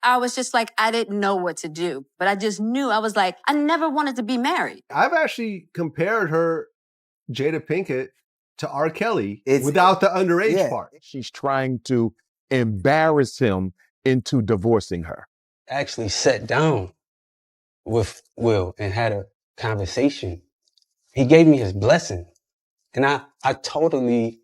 I was just like, I didn't know what to do. But I just knew, I was like, I never wanted to be married. I've actually compared her, Jada Pinkett, to R. Kelly without the underage part. She's trying to embarrass him into divorcing her. Actually sat down with Will and had a conversation. He gave me his blessing. And I totally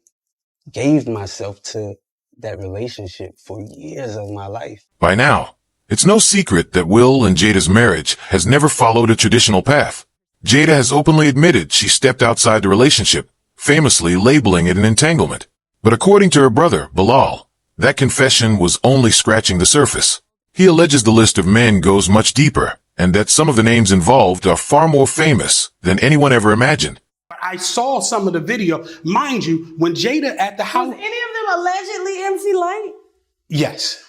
gave myself to that relationship for years of my life. By now, it's no secret that Will and Jada's marriage has never followed a traditional path. Jada has openly admitted she stepped outside the relationship, famously labeling it an entanglement. But according to her brother, Bilal, that confession was only scratching the surface. He alleges the list of men goes much deeper, and that some of the names involved are far more famous than anyone ever imagined. I saw some of the video. Mind you, when Jada at the house... Was any of them allegedly MC Light? Yes.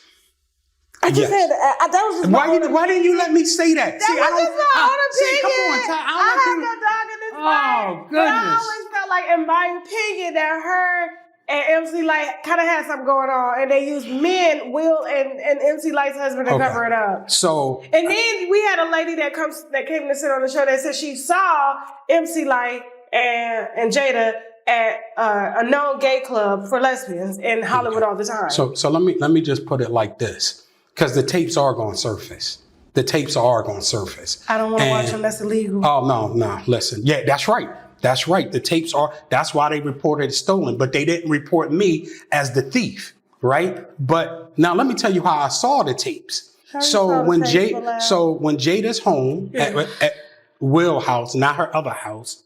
I just said that was just why didn't you let me say that? That was just my own opinion. Come on, Ty. I have no dog in this fight. Oh, goodness. But I always felt like, in my opinion, that her and MC Light kind of had something going on, and they used men, Will and MC Light's husband, to cover it up. So, and then we had a lady that came to sit on the show that said she saw MC Light and Jada at a known gay club for lesbians in Hollywood all the time. So let me just put it like this, because the tapes are going to surface. The tapes are going to surface. I don't want to watch them. That's illegal. Oh, no. Listen. Yeah, that's right. That's right. The tapes are, that's why they reported it stolen, but they didn't report me as the thief, right? But now let me tell you how I saw the tapes. So when Jada's home at Will house, not her other house,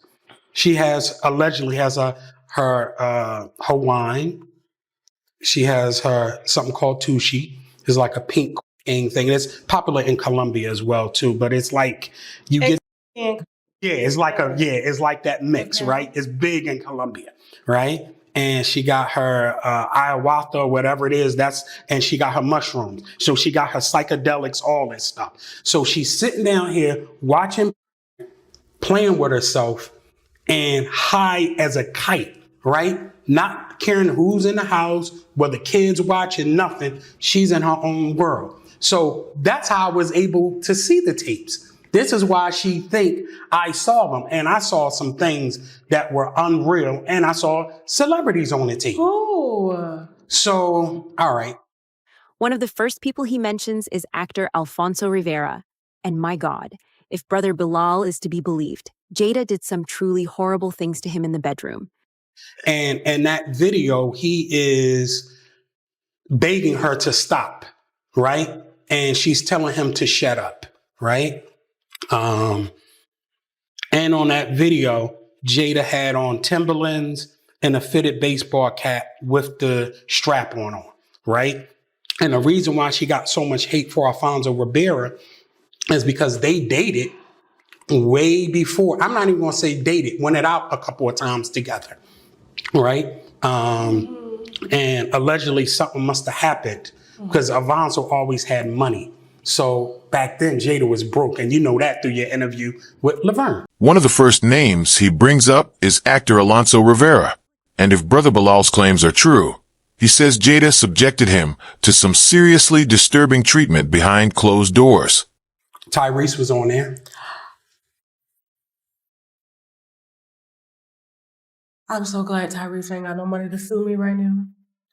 she allegedly has her wine. She has her something called Tushi. It's like a pink thing. It's popular in Colombia as well too, but it's like you get it's like that mix, right? It's big in Colombia, right? And she got her ayahuasca or whatever it is. And she got her mushrooms. So she got her psychedelics, all that stuff. So she's sitting down here watching, playing with herself, and high as a kite, right? Not caring who's in the house, whether kids watching, nothing. She's in her own world. So that's how I was able to see the tapes. This is why she think I saw them. And I saw some things that were unreal. And I saw celebrities on the tape. Ooh. So, all right. One of the first people he mentions is actor Alfonso Rivera. And my God, if brother Bilal is to be believed, Jada did some truly horrible things to him in the bedroom. And in that video, he is begging her to stop, right? And she's telling him to shut up, right? And on that video, Jada had on Timberlands and a fitted baseball cap with the strap on, right? And the reason why she got so much hate for Alfonso Rivera is because they dated way before. I'm not even going to say dated, went it out a couple of times together, right? And allegedly something must have happened because Alfonso always had money. So back then, Jada was broke, and you know that through your interview with Laverne. One of the first names he brings up is actor Alfonso Rivera. And if Brother Bilal's claims are true, he says Jada subjected him to some seriously disturbing treatment behind closed doors. Tyrese was on there. I'm so glad Tyrese ain't got no money to sue me right now.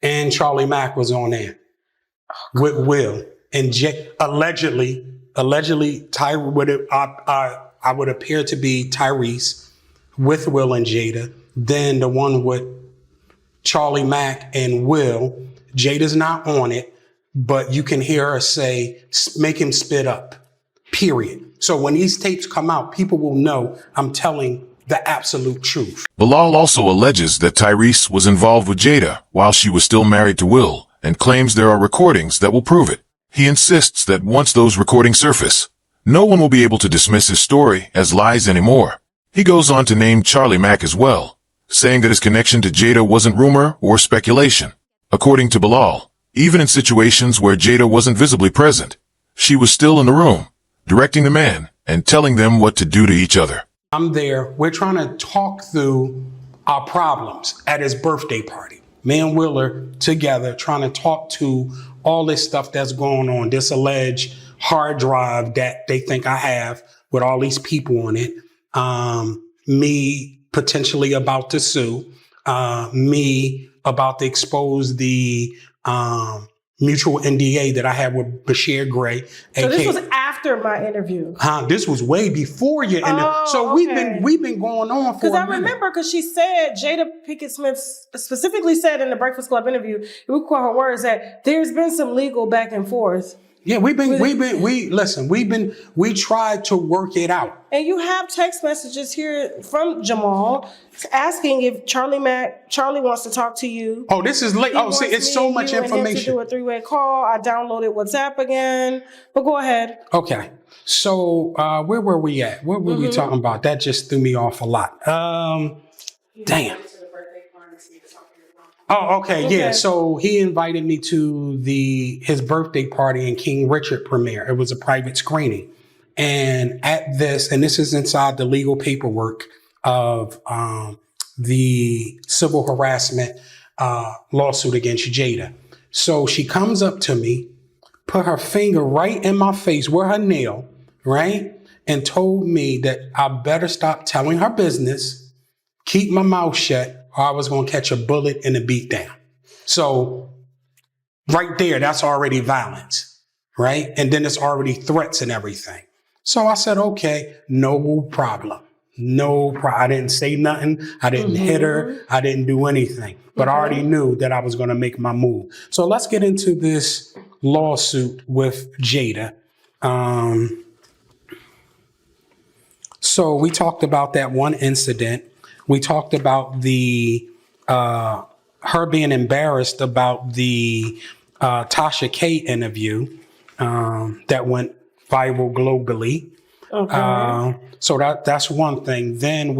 And Charlie Mack was on there with Will. And allegedly, I would appear to be Tyrese with Will and Jada. Then the one with Charlie Mack and Will, Jada's not on it, but you can hear her say, make him spit up, period. So when these tapes come out, people will know I'm telling the absolute truth. Bilal also alleges that Tyrese was involved with Jada while she was still married to Will and claims there are recordings that will prove it. He insists that once those recordings surface, no one will be able to dismiss his story as lies anymore. He goes on to name Charlie Mack as well, saying that his connection to Jada wasn't rumor or speculation. According to Bilal, even in situations where Jada wasn't visibly present, she was still in the room, directing the man and telling them what to do to each other. I'm there. We're trying to talk through our problems at his birthday party. Me and Will are together trying to talk to all this stuff that's going on, this alleged hard drive that they think I have with all these people on it, me potentially about to sue, me about to expose the mutual NDA that I had with Bashir Gray. So this was after my interview. This was way before your interview. So we've been going on for. Because I remember, because she said, Jada Pinkett Smith specifically said in the Breakfast Club interview, we quote her words, that there's been some legal back and forth. Yeah, we tried to work it out. And you have text messages here from Jamal asking if Charlie wants to talk to you. Oh, this is late. Oh, see, it's so much information. To do a 3-way call. I downloaded WhatsApp again, but go ahead. Okay. So, where were we at? What were we talking about? That just threw me off a lot. Damn. Oh, okay, yeah. So he invited me to his birthday party in King Richard premiere. It was a private screening. And at this is inside the legal paperwork of the civil harassment lawsuit against Jada. So she comes up to me, put her finger right in my face with her nail, right? And told me that I better stop telling her business, keep my mouth shut, or I was going to catch a bullet and a beat down. So right there, that's already violence, right? And then it's already threats and everything. So I said, okay, no problem. I didn't say nothing. I didn't hit her. I didn't do anything. But I already knew that I was going to make my move. So let's get into this lawsuit with Jada. So we talked about that one incident. We talked about her being embarrassed about the Tasha K interview that went viral globally. Okay. So that's one thing. Then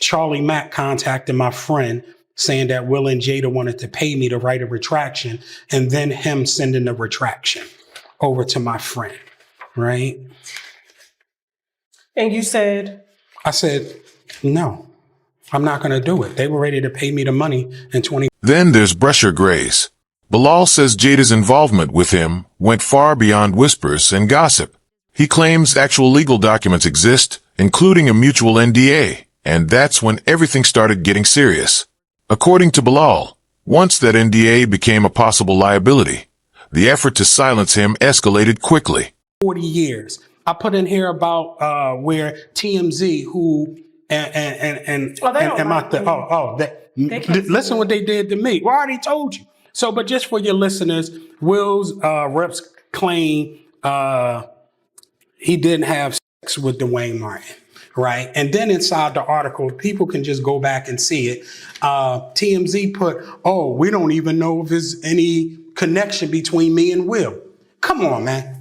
Charlie Mack contacted my friend saying that Will and Jada wanted to pay me to write a retraction, and then him sending the retraction over to my friend, right? And you said? I said, no, I'm not going to do it. They were ready to pay me the money in 20. Then there's Bashir Gray's. Bilal says Jada's involvement with him went far beyond whispers and gossip. He claims actual legal documents exist, including a mutual NDA, and that's when everything started getting serious. According to Bilal, once that NDA became a possible liability, the effort to silence him escalated quickly. 40 years. I put in here about where TMZ, who listen what they did to me. Well, I already told you. So, but just for your listeners, Will's reps claim he didn't have sex with Dwayne Martin, right? And then inside the article, people can just go back and see it. TMZ put, we don't even know if there's any connection between me and Will. Come on, man.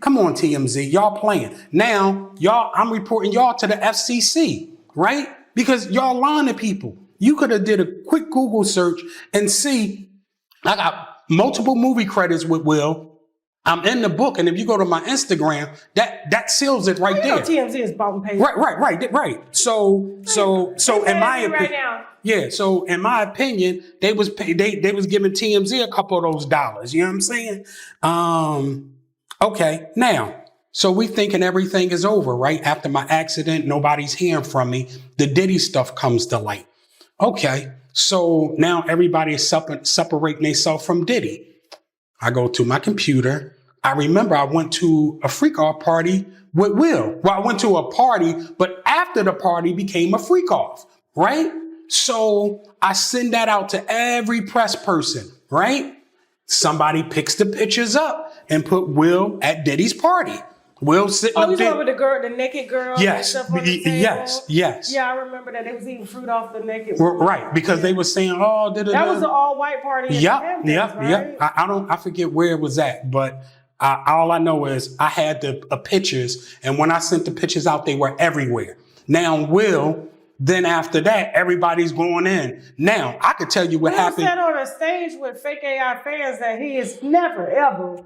Come on, TMZ. Y'all playing. Now, I'm reporting y'all to the FCC, right? Because y'all lying to people. You could have did a quick Google search and see, I got multiple movie credits with Will. I'm in the book, and if you go to my Instagram, that seals it right there. TMZ is bottom page. Right. So in my opinion, so in my opinion, they was giving TMZ a couple of those dollars. You know what I'm saying? Okay, now, so we thinking everything is over, right? After my accident, nobody's hearing from me. The Diddy stuff comes to light. Okay, so now everybody is separating themselves from Diddy. I go to my computer. I remember I went to a freak-off party with Will. Well, I went to a party, but after the party became a freak-off, right? So I send that out to every press person, right? Somebody picks the pictures up and put Will at Diddy's party. Will sitting up there. With the naked girl? Yes. And stuff on the table? Yes. Yeah, I remember that. They was eating fruit off the naked Right, because they were saying, that was an all-white party. Yep. I forget where it was at, but all I know is I had the pictures, and when I sent the pictures out, they were everywhere. Now, Will, then after that, everybody's going in. Now, I could tell you what happened. He said on a stage with fake AI fans that he has never, ever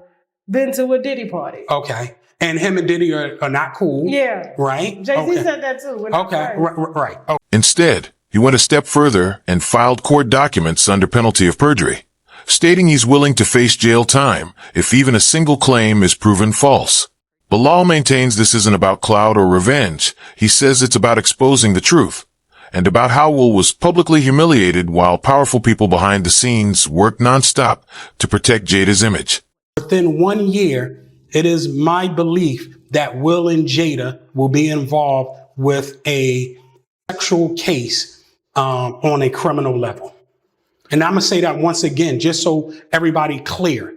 been to a Diddy party. Okay. And him and Diddy are not cool. Yeah. Right? Jay-Z said that too. Okay. Right. Okay. Instead, he went a step further and filed court documents under penalty of perjury. stating he's willing to face jail time if even a single claim is proven false. Bilal maintains this isn't about clout or revenge. He says it's about exposing the truth, and about how Will was publicly humiliated while powerful people behind the scenes worked nonstop to protect Jada's image. Within 1 year, it is my belief that Will and Jada will be involved with a sexual case on a criminal level. And I'm going to say that once again, just so everybody clear.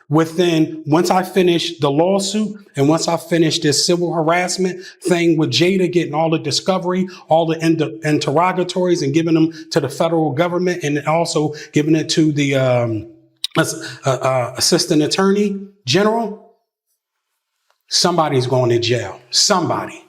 Once I finish the lawsuit and once I finish this civil harassment thing with Jada, getting all the discovery, all the interrogatories and giving them to the federal government and also giving it to the assistant attorney general, somebody's going to jail. Somebody.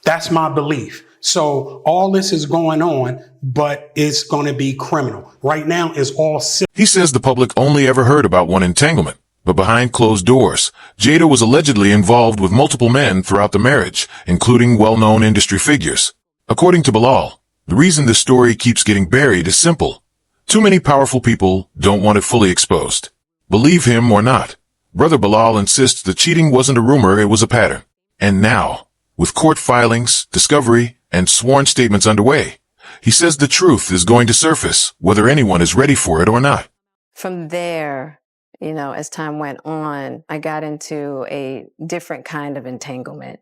That's my belief. So all this is going on, but it's going to be criminal. Right now, it's all civil. He says the public only ever heard about one entanglement, but behind closed doors, Jada was allegedly involved with multiple men throughout the marriage, including well-known industry figures. According to Bilal, the reason this story keeps getting buried is simple. Too many powerful people don't want it fully exposed. Believe him or not, Brother Bilal insists the cheating wasn't a rumor, it was a pattern. And now, with court filings, discovery, and sworn statements underway, he says the truth is going to surface, whether anyone is ready for it or not. From there, as time went on, I got into a different kind of entanglement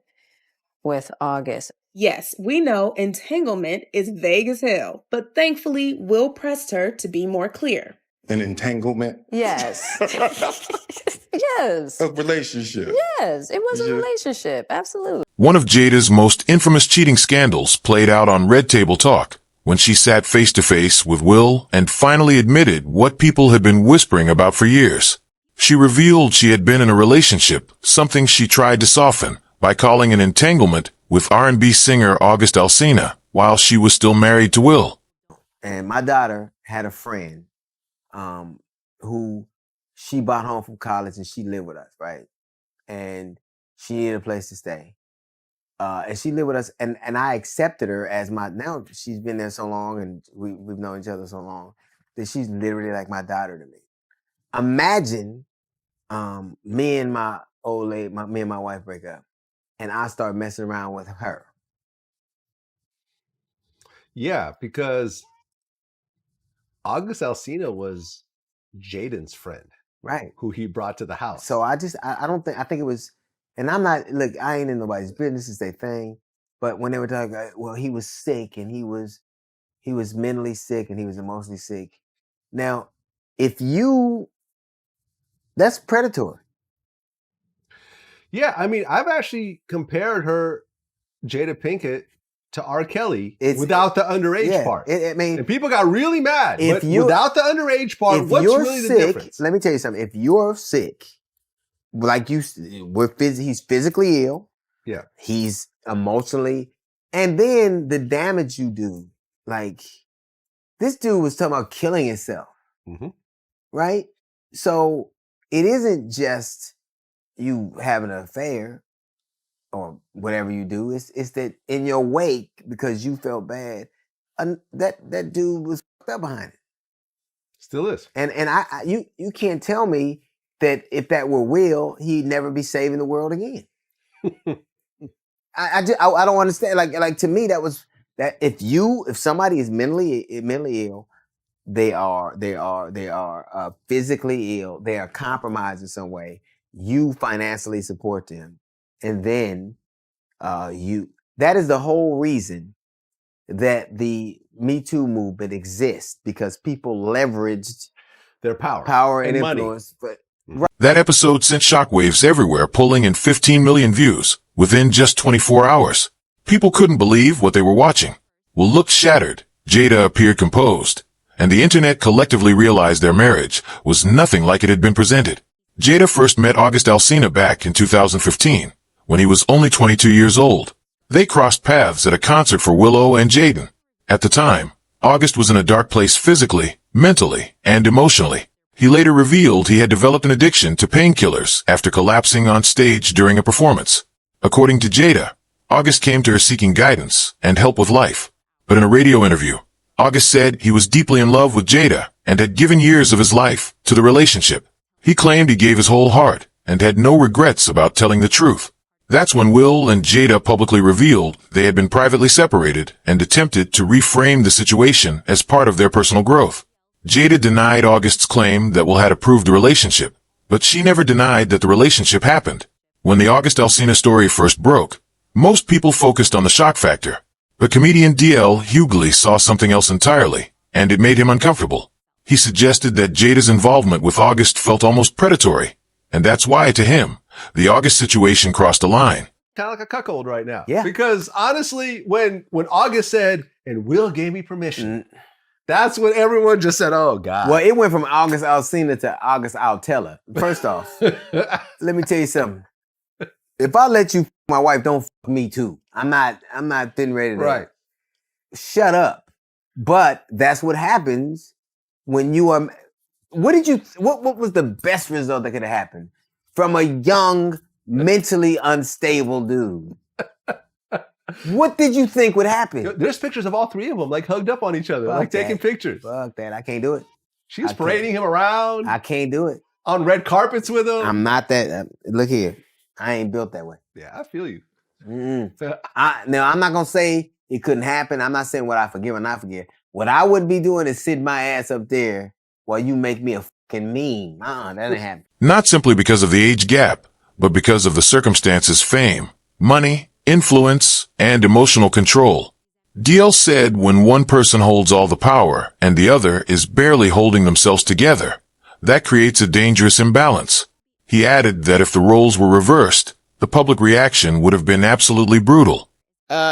with August. Yes, we know entanglement is vague as hell, but thankfully, Will pressed her to be more clear. An entanglement? Yes. Yes. A relationship? Yes, it was a relationship. Absolutely. One of Jada's most infamous cheating scandals played out on Red Table Talk, when she sat face to face with Will and finally admitted what people had been whispering about for years. She revealed she had been in a relationship, something she tried to soften by calling an entanglement with R&B singer August Alsina while she was still married to Will. And my daughter had a friend who she brought home from college and she lived with us, right? And she needed a place to stay. And she lived with us and I accepted her as now she's been there so long and we've known each other so long that she's literally like my daughter to me. Imagine me and my old lady, me and my wife break up and I start messing around with her. Yeah, because August Alsina was Jaden's friend. Right. Who he brought to the house. So I think it was, and I'm not, look, I ain't in nobody's business, it's their thing. But when they were talking, well, he was sick and he was mentally sick and he was emotionally sick. Now, that's predatory. Yeah, I mean, I've actually compared her, Jada Pinkett, to R. Kelly without the underage part. And people got really mad. But without the underage part, what's really the difference? Let me tell you something. If you're sick, like he's physically ill. Yeah. He's emotionally, and then the damage you do. Like, this dude was talking about killing himself. Mm-hmm. Right? So it isn't just you having an affair or whatever you do. It's that in your wake, because you felt bad, that dude was fucked up behind it. Still is. And you can't tell me that if that were Will, he'd never be saving the world again. I don't understand. Like to me, that if somebody is mentally ill, they are physically ill, they are compromised in some way. You financially support them, and then that is the whole reason that the Me Too movement exists, because people leveraged their power and influence. That episode sent shockwaves everywhere, pulling in 15 million views within just 24 hours. People couldn't believe what they were watching. Will looked shattered. Jada appeared composed, and the internet collectively realized their marriage was nothing like it had been presented. Jada first met August Alsina back in 2015, when he was only 22 years old. They crossed paths at a concert for Willow and Jaden. At the time, August was in a dark place physically, mentally, and emotionally. He later revealed he had developed an addiction to painkillers after collapsing on stage during a performance. According to Jada, August came to her seeking guidance and help with life. But in a radio interview, August said he was deeply in love with Jada and had given years of his life to the relationship. He claimed he gave his whole heart and had no regrets about telling the truth. That's when Will and Jada publicly revealed they had been privately separated and attempted to reframe the situation as part of their personal growth. Jada denied August's claim that Will had approved the relationship, but she never denied that the relationship happened. When the August Alsina story first broke, most people focused on the shock factor, but comedian D.L. Hughley saw something else entirely, and it made him uncomfortable. He suggested that Jada's involvement with August felt almost predatory, and that's why, to him, the August situation crossed a line. Kind of like a cuckold right now. Yeah. Because honestly, when August said, and Will gave me permission, that's when everyone just said, oh, God. Well, it went from August Alsina to August Alteller. First off, let me tell you something. If I let you my wife, don't me too. I'm not getting ready to. Right. Shut up. But that's what happens when you are. What was the best result that could have happened from a young, mentally unstable dude? What did you think would happen? There's pictures of all three of them, like hugged up on each other, taking pictures. Fuck that. I can't do it. She was parading him around. I can't do it. On red carpets with him. I'm not that. Look here. I ain't built that way. Yeah, I feel you. Now, I'm not going to say it couldn't happen. I'm not saying what I forgive or not forgive. What I would be doing is sitting my ass up there while you make me a fucking meme. That ain't happening. Not simply because of the age gap, but because of the circumstances, fame, money, influence, and emotional control. DL said when one person holds all the power and the other is barely holding themselves together, that creates a dangerous imbalance. He added that if the roles were reversed, the public reaction would have been absolutely brutal.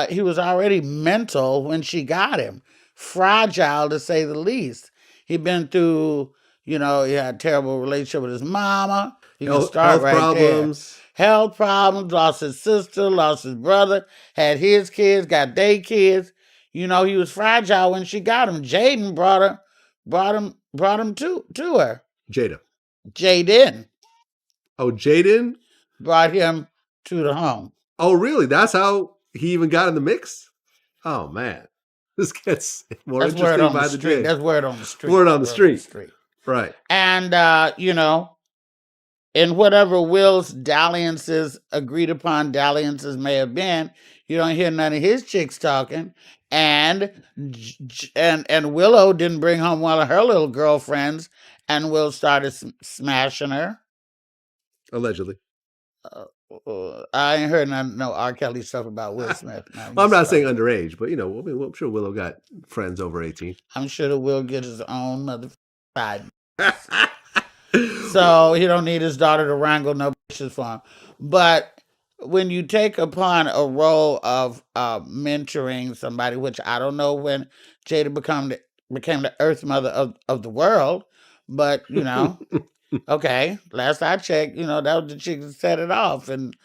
He was already mental when she got him. Fragile, to say the least. He'd been through, he had a terrible relationship with his mama. Health problems. Health problems, lost his sister, lost his brother, had his kids, got their kids. He was fragile when she got him. Jaden brought him to her. Jaden. Oh, Jaden? Brought him to the home. Oh, really? That's how he even got in the mix? Oh, man. This gets more interesting by the day. That's word on the street. Word on the street. Right. And, in whatever Will's agreed upon dalliances may have been, you don't hear none of his chicks talking. And Willow didn't bring home one of her little girlfriends, and Will started smashing her. Allegedly. I ain't heard no R. Kelly stuff about Will Smith. Well, I'm not saying underage, but I'm sure Willow got friends over 18. I'm sure that Will get his own motherfucking so he don't need his daughter to wrangle no bitches for him. But when you take upon a role of mentoring somebody, which I don't know when Jada became the Earth Mother of the world, but okay, last I checked, that was the chick that set it off, and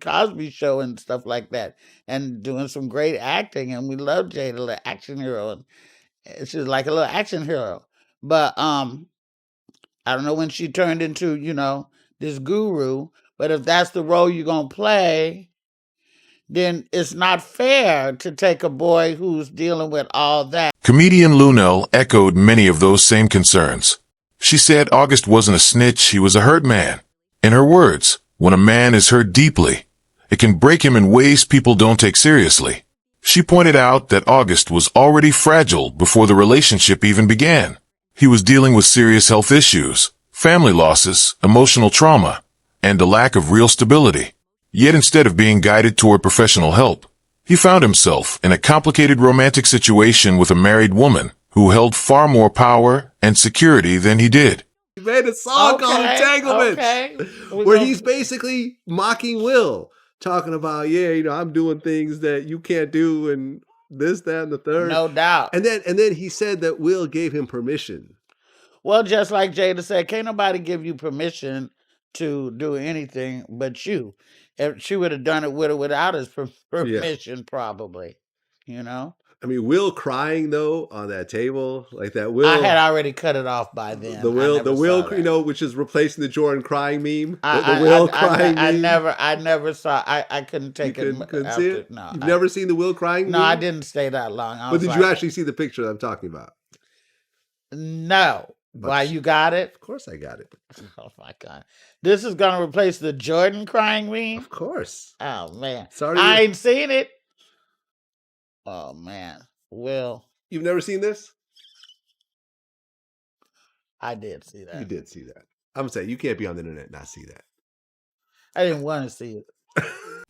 Cosby Show and stuff like that, and doing some great acting, and we love Jada, the action hero, and she's like a little action hero. But I don't know when she turned into this guru, but if that's the role you're gonna play, then it's not fair to take a boy who's dealing with all that. Comedian Lunel echoed many of those same concerns. She said August wasn't a snitch, he was a hurt man. In her words, when a man is hurt deeply, it can break him in ways people don't take seriously. She pointed out that August was already fragile before the relationship even began. He was dealing with serious health issues, family losses, emotional trauma, and a lack of real stability. Yet instead of being guided toward professional help, he found himself in a complicated romantic situation with a married woman who held far more power and security than he did. He made a song called Entanglements, where he's basically mocking Will, talking about, I'm doing things that you can't do and this, that, and the third. No doubt. And then he said that Will gave him permission. Well, just like Jada said, can't nobody give you permission to do anything but you. If she would have done it with or without his permission, probably, I mean, Will crying though on that table, like that Will. I had already cut it off by then. The Will, you know, which is replacing the Jordan crying meme. The Will crying meme. I never saw. I couldn't take it. Couldn't see it. No, You've never seen the Will crying? No, meme? I didn't stay that long. But did you actually see the picture that I'm talking about? No. Why, you got it? Of course I got it. Oh my God. This is going to replace the Jordan crying meme? Of course. Oh man. Sorry. I ain't seen it. Oh man. Will. You've never seen this? I did see that. You did see that. I'm saying you can't be on the internet and not see that. I didn't want to see it.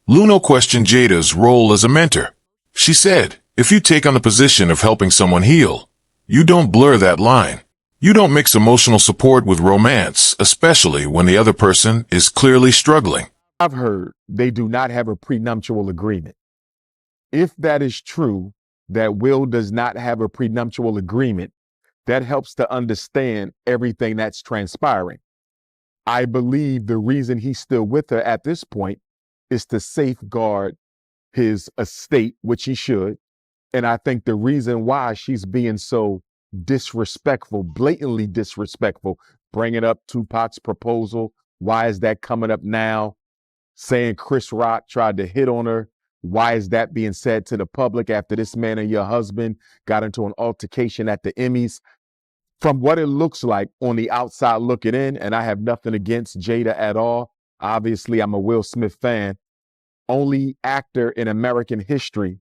Luno questioned Jada's role as a mentor. She said, if you take on the position of helping someone heal, you don't blur that line. You don't mix emotional support with romance, especially when the other person is clearly struggling. I've heard they do not have a prenuptial agreement. If that is true, that Will does not have a prenuptial agreement, that helps to understand everything that's transpiring. I believe the reason he's still with her at this point is to safeguard his estate, which he should. And I think the reason why she's being so disrespectful, blatantly disrespectful, bringing up Tupac's proposal. Why is that coming up now? Saying Chris Rock tried to hit on her. Why is that being said to the public after this man and your husband got into an altercation at the Emmys? From what it looks like on the outside looking in, and I have nothing against Jada at all. Obviously, I'm a Will Smith fan. Only actor in American history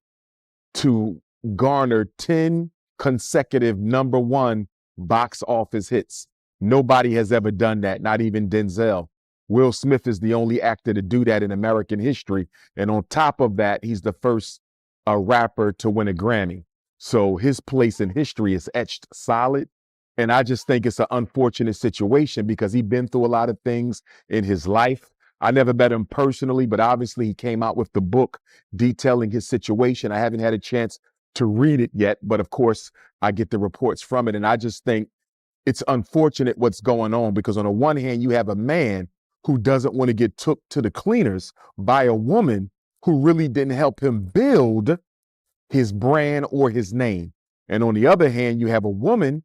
to garner 10 consecutive #1 box office hits. Nobody has ever done that, not even Denzel. Will Smith is the only actor to do that in American history. And on top of that, he's the first rapper to win a Grammy. So his place in history is etched solid. And I just think it's an unfortunate situation because he's been through a lot of things in his life. I never met him personally, but obviously he came out with the book detailing his situation. I haven't had a chance to read it yet, but of course I get the reports from it. And I just think it's unfortunate what's going on because on the one hand, you have a man who doesn't want to get took to the cleaners by a woman who really didn't help him build his brand or his name. And on the other hand, you have a woman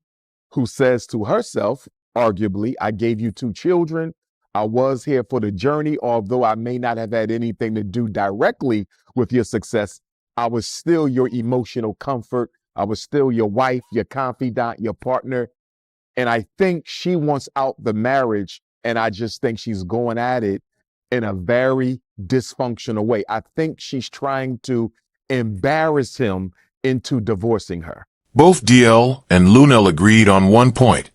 who says to herself, arguably, I gave you 2 children. I was here for the journey, although I may not have had anything to do directly with your success. I was still your emotional comfort. I was still your wife, your confidant, your partner. And I think she wants out the marriage. And I just think she's going at it in a very dysfunctional way. I think she's trying to embarrass him into divorcing her. Both DL and Lunel agreed on one point.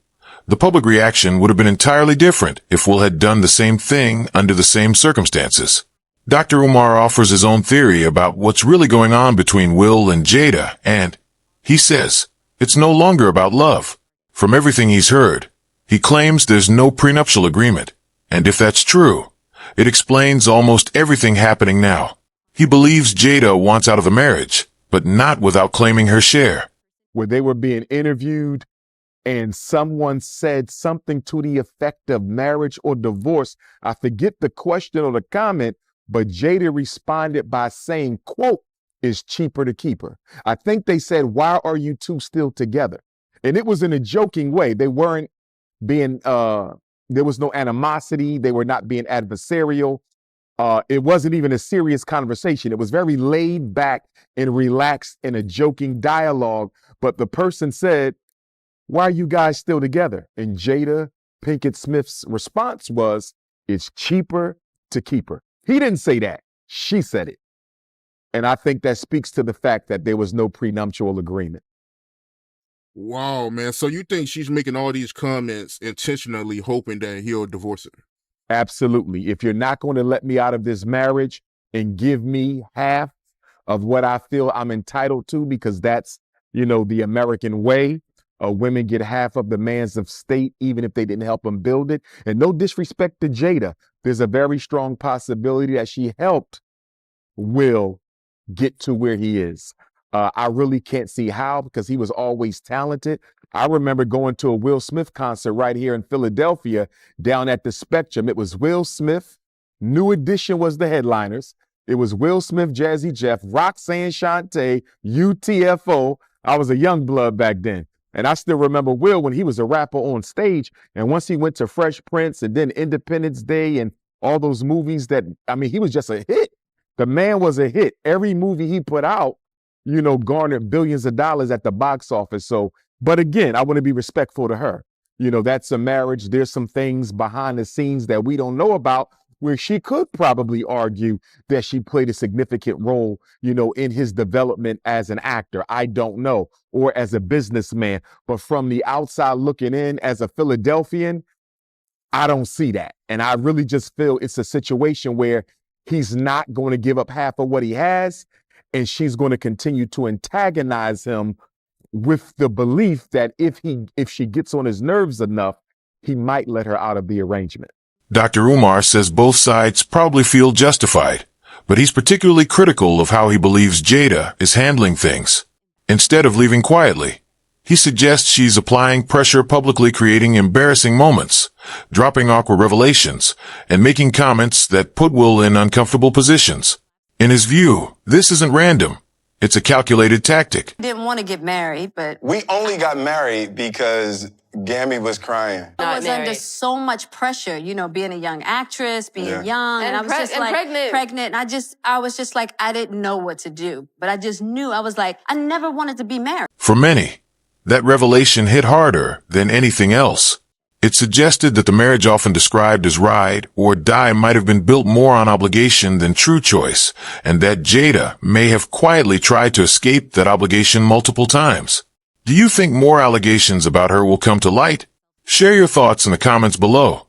The public reaction would have been entirely different if Will had done the same thing under the same circumstances. Dr. Umar offers his own theory about what's really going on between Will and Jada, and he says it's no longer about love. From everything he's heard, he claims there's no prenuptial agreement, and if that's true, it explains almost everything happening now. He believes Jada wants out of the marriage, but not without claiming her share. Where they were being interviewed and someone said something to the effect of marriage or divorce. I forget the question or the comment, but Jada responded by saying, quote, "It's cheaper to keep her." I think they said, "Why are you two still together?" And it was in a joking way. They weren't being, there was no animosity. They were not being adversarial. It wasn't even a serious conversation. It was very laid back and relaxed in a joking dialogue. But the person said, "Why are you guys still together?" And Jada Pinkett Smith's response was, "It's cheaper to keep her." He didn't say that. She said it. And I think that speaks to the fact that there was no prenuptial agreement. Wow, man. So you think she's making all these comments intentionally hoping that he'll divorce her? Absolutely. If you're not going to let me out of this marriage and give me half of what I feel I'm entitled to, because that's, you know, the American way. Women get half of the man's estate, even if they didn't help him build it. And no disrespect to Jada, there's a very strong possibility that she helped Will get to where he is. I really can't see how, because he was always talented. I remember going to a Will Smith concert right here in Philadelphia down at the Spectrum. It was Will Smith, New Edition was the headliners. It was Will Smith, Jazzy Jeff, Roxanne Shante, UTFO. I was a young blood back then. And I still remember Will when he was a rapper on stage. And once he went to Fresh Prince and then Independence Day and all those movies that, I mean, he was just a hit. The man was a hit. Every movie he put out, you know, garnered billions of dollars at the box office. So, but again, I want to be respectful to her. You know, that's a marriage. There's some things behind the scenes that we don't know about where she could probably argue that she played a significant role, you know, in his development as an actor. I don't know, or as a businessman. But from the outside looking in as a Philadelphian, I don't see that. And I really just feel it's a situation where he's not going to give up half of what he has, and she's going to continue to antagonize him with the belief that if she gets on his nerves enough, he might let her out of the arrangement. Dr. Umar says both sides probably feel justified, but he's particularly critical of how he believes Jada is handling things. Instead of leaving quietly, he suggests she's applying pressure, publicly creating embarrassing moments, dropping awkward revelations, and making comments that put Will in uncomfortable positions. In his view, this isn't random. It's a calculated tactic. Didn't want to get married, but We only got married because Gammy was crying. I was under so much pressure, you know, being a young actress, being young, and I was just like pregnant. And I was just like, I didn't know what to do, but I just knew. I was like, I never wanted to be married. For many, that revelation hit harder than anything else. It suggested that the marriage often described as ride or die might have been built more on obligation than true choice, and that Jada may have quietly tried to escape that obligation multiple times. Do you think more allegations about her will come to light? Share your thoughts in the comments below.